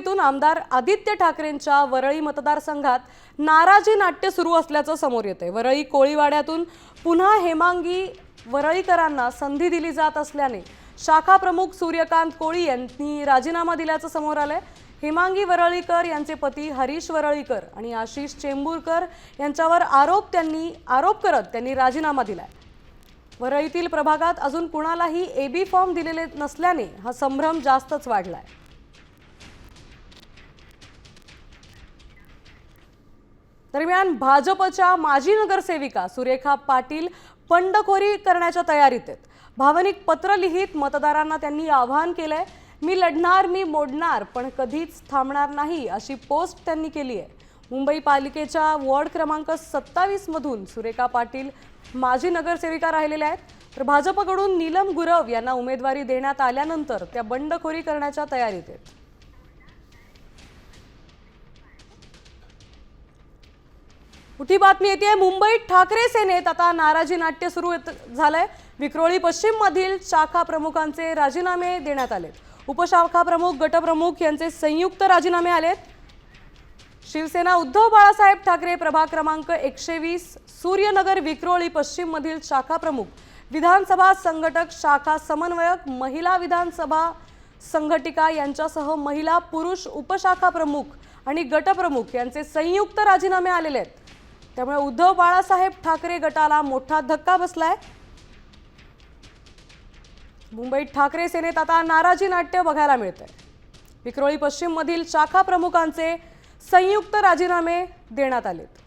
मुंबईतून आमदार आदित्य ठाकरेंच्या वरळी मतदारसंघात नाराजी नाट्य सुरू असल्याचं समोर येतंय। वरळी कोळीवाड्यातून पुन्हा हेमांगी वरळीकरांना संधी दिली जात असल्याने शाखा प्रमुख सूर्यकांत कोळी यांनी राजीनामा दिल्याचं समोर आलंय। हेमांगी वरळीकर यांचे पती हरीश वरळीकर आणि आशिष चेंबूरकर यांच्यावर आरोप करत त्यांनी राजीनामा दिलाय। वरळीतील प्रभागात अजून कुणालाही एबी फॉर्म दिलेले नसल्याने हा संभ्रम जास्तच वाढलाय। दरम्यान भाजपच्या माजी नगरसेविका सुरेखा पाटील बंडखोरी करण्याच्या तयारीत आहेत। भावनिक पत्र लिहित मतदारांना त्यांनी आवाहन केलंय। मी लढणार, मी मोडणार, पण कधीच थांबणार नाही, अशी पोस्ट त्यांनी केली आहे। मुंबई पालिकेच्या वॉर्ड क्रमांक 27 मधून सुरेखा पाटील माजी नगरसेविका राहिलेल्या आहेत। तर भाजपकडून नीलम गुरव यांना उमेदवारी देण्यात आल्यानंतर त्या बंडखोरी करण्याच्या तयारीत आहेत। मोठी बातमी येते मुंबईत ठाकरे सेनेत आता नाराजी नाट्य सुरू झालंय। विक्रोळी पश्चिम मधील शाखा प्रमुखांचे राजीनामे देण्यात आलेत। उपशाखा प्रमुख, गटप्रमुख यांचे संयुक्त राजीनामे आलेत। शिवसेना उद्धव बाळासाहेब ठाकरे प्रभाग क्रमांक 120 सूर्यनगर विक्रोळी पश्चिम मधील शाखा प्रमुख, विधानसभा संघटक, शाखा समन्वयक, महिला विधानसभा संघटिका यांच्यासह महिला पुरुष उपशाखा प्रमुख आणि गटप्रमुख यांचे संयुक्त राजीनामे आलेले आहेत। त्यामुळे उद्धव बाळासाहेब ठाकरे गटाला मोठा धक्का बसलाय। मुंबईत ठाकरे सेनेत आता नाराजी नाट्य बघायला मिळतंय। विक्रोळी पश्चिम मधील शाखा प्रमुखांचे संयुक्त राजीनामे देण्यात आलेत।